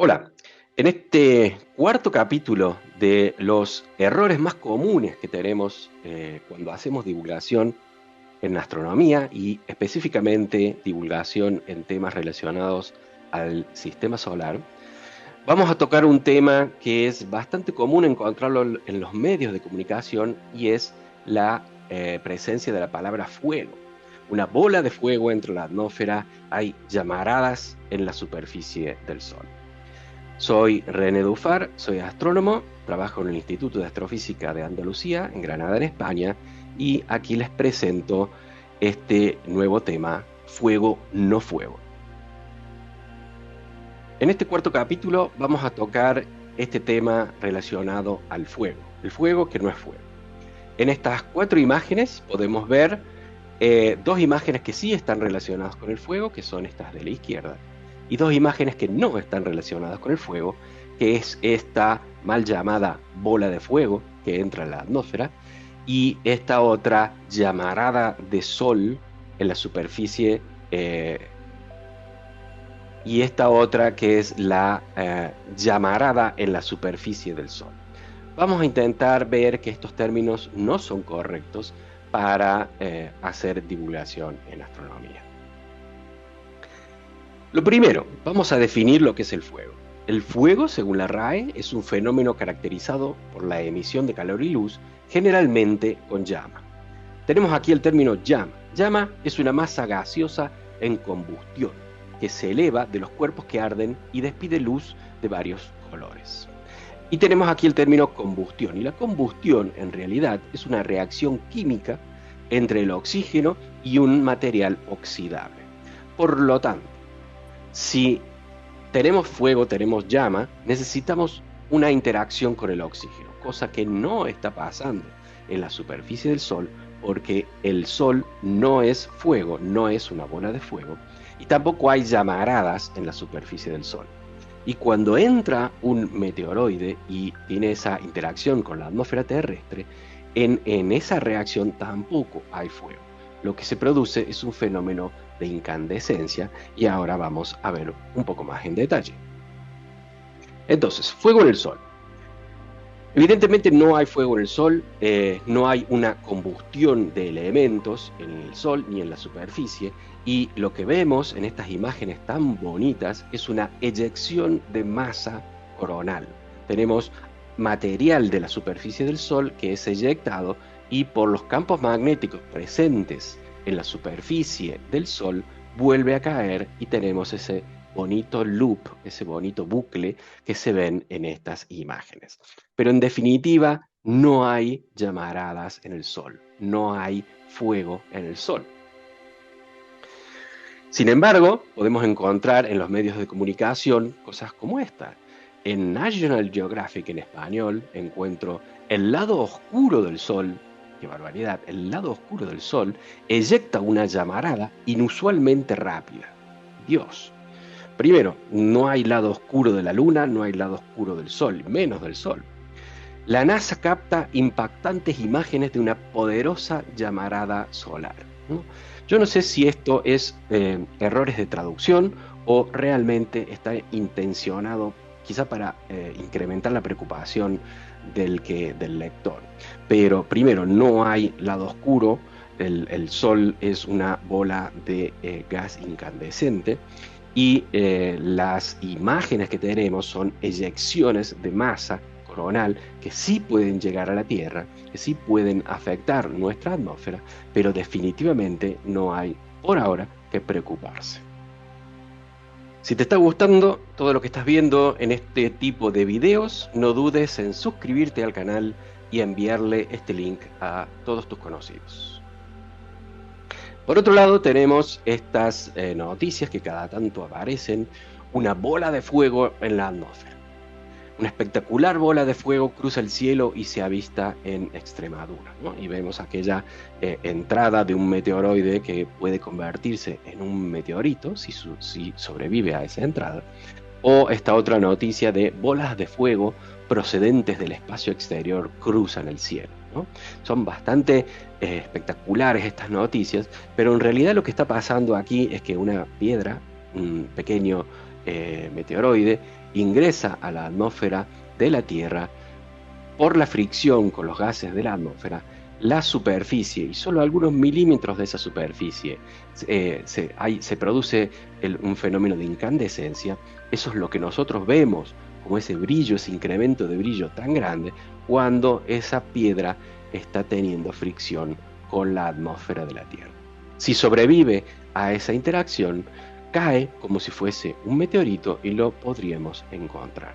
Hola, en este cuarto capítulo de los errores más comunes que tenemos cuando hacemos divulgación en astronomía y específicamente divulgación en temas relacionados al sistema solar, vamos a tocar un tema que es bastante común encontrarlo en los medios de comunicación y es la presencia de la palabra fuego. Una bola de fuego entre la atmósfera, hay llamaradas en la superficie del Sol. Soy René Dufar, soy astrónomo, trabajo en el Instituto de Astrofísica de Andalucía, en Granada, en España, y aquí les presento este nuevo tema, fuego no fuego. En este cuarto capítulo vamos a tocar este tema relacionado al fuego, el fuego que no es fuego. En estas 4 imágenes podemos ver 2 imágenes que sí están relacionadas con el fuego, que son estas de la izquierda, y 2 imágenes que no están relacionadas con el fuego, que es esta mal llamada bola de fuego que entra en la atmósfera, y esta otra llamarada de sol en la superficie, y esta otra que es la llamarada en la superficie del Sol. Vamos a intentar ver que estos términos no son correctos para hacer divulgación en astronomía. Lo primero, vamos a definir lo que es el fuego. El fuego, según la RAE, es un fenómeno caracterizado por la emisión de calor y luz, generalmente con llama. Tenemos aquí el término llama. Llama es una masa gaseosa en combustión, que se eleva de los cuerpos que arden y despide luz de varios colores. Y tenemos aquí el término combustión. Y la combustión, en realidad, es una reacción química entre el oxígeno y un material oxidable. Por lo tanto, si tenemos fuego, tenemos llama, necesitamos una interacción con el oxígeno, cosa que no está pasando en la superficie del Sol, porque el Sol no es fuego, no es una bola de fuego, y tampoco hay llamaradas en la superficie del Sol. Y cuando entra un meteoroide y tiene esa interacción con la atmósfera terrestre, en esa reacción tampoco hay fuego. Lo que se produce es un fenómeno de incandescencia y ahora vamos a ver un poco más en detalle. Entonces, fuego en el Sol. Evidentemente no hay fuego en el Sol, no hay una combustión de elementos en el Sol ni en la superficie, y lo que vemos en estas imágenes tan bonitas es una eyección de masa coronal. Tenemos material de la superficie del Sol que es eyectado y por los campos magnéticos presentes en la superficie del Sol vuelve a caer y tenemos ese bonito loop, ese bonito bucle que se ven en estas imágenes. Pero en definitiva, no hay llamaradas en el Sol, no hay fuego en el Sol. Sin embargo, podemos encontrar en los medios de comunicación cosas como esta. En National Geographic en español encuentro el lado oscuro del Sol, qué barbaridad, el lado oscuro del Sol eyecta una llamarada inusualmente rápida. Dios. Primero, no hay lado oscuro de la Luna, no hay lado oscuro del Sol, menos del Sol. La NASA capta impactantes imágenes de una poderosa llamarada solar, ¿no? Yo no sé si esto es errores de traducción o realmente está intencionado quizá para incrementar la preocupación del lector. Pero primero, no hay lado oscuro, el Sol es una bola de gas incandescente y las imágenes que tenemos son eyecciones de masa coronal que sí pueden llegar a la Tierra, que sí pueden afectar nuestra atmósfera, pero definitivamente no hay por ahora que preocuparse. Si te está gustando todo lo que estás viendo en este tipo de videos, no dudes en suscribirte al canal y enviarle este link a todos tus conocidos. Por otro lado, tenemos estas noticias que cada tanto aparecen, una bola de fuego en la atmósfera. Una espectacular bola de fuego cruza el cielo y se avista en Extremadura, ¿no? Y vemos aquella entrada de un meteoroide que puede convertirse en un meteorito si sobrevive a esa entrada. O esta otra noticia de bolas de fuego procedentes del espacio exterior cruzan el cielo, ¿no? Son bastante espectaculares estas noticias, pero en realidad lo que está pasando aquí es que una piedra, un pequeño meteoroide, ingresa a la atmósfera de la Tierra por la fricción con los gases de la atmósfera. La superficie y solo algunos milímetros de esa superficie se produce un fenómeno de incandescencia. Eso es lo que nosotros vemos como ese brillo, ese incremento de brillo tan grande cuando esa piedra está teniendo fricción con la atmósfera de la Tierra. Si sobrevive a esa interacción, cae como si fuese un meteorito y lo podríamos encontrar.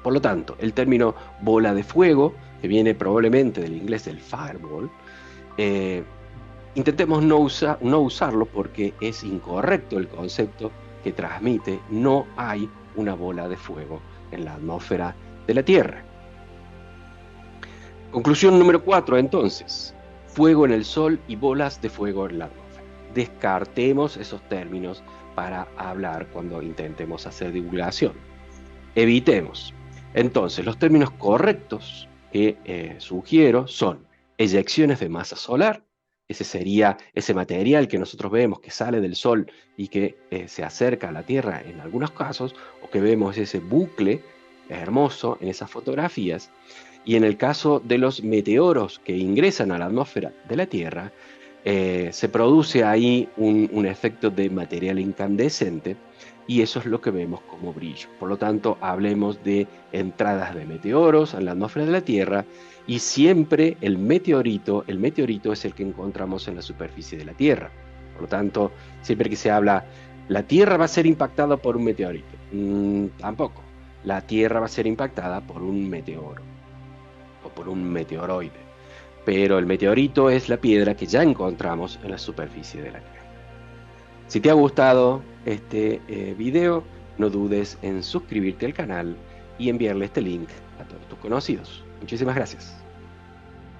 Por lo tanto, el término bola de fuego, que viene probablemente del inglés del fireball, intentemos no usarlo porque es incorrecto el concepto que transmite. No hay una bola de fuego en la atmósfera de la Tierra. Conclusión número 4, entonces. Fuego en el Sol y bolas de fuego en la atmósfera. Descartemos esos términos para hablar cuando intentemos hacer divulgación. Evitemos. Entonces, los términos correctos que sugiero son eyecciones de masa solar. Ese sería ese material que nosotros vemos que sale del Sol y que se acerca a la Tierra en algunos casos, o que vemos ese bucle hermoso en esas fotografías. Y en el caso de los meteoros que ingresan a la atmósfera de la Tierra, se produce ahí un efecto de material incandescente, y eso es lo que vemos como brillo. Por lo tanto, hablemos de entradas de meteoros en la atmósfera de la Tierra, y siempre el meteorito es el que encontramos en la superficie de la Tierra. Por lo tanto, siempre que se habla, la Tierra va a ser impactada por un meteorito, tampoco. La Tierra va a ser impactada por un meteoro o por un meteoroide. Pero el meteorito es la piedra que ya encontramos en la superficie de la Tierra. Si te ha gustado este video, no dudes en suscribirte al canal y enviarle este link a todos tus conocidos. Muchísimas gracias.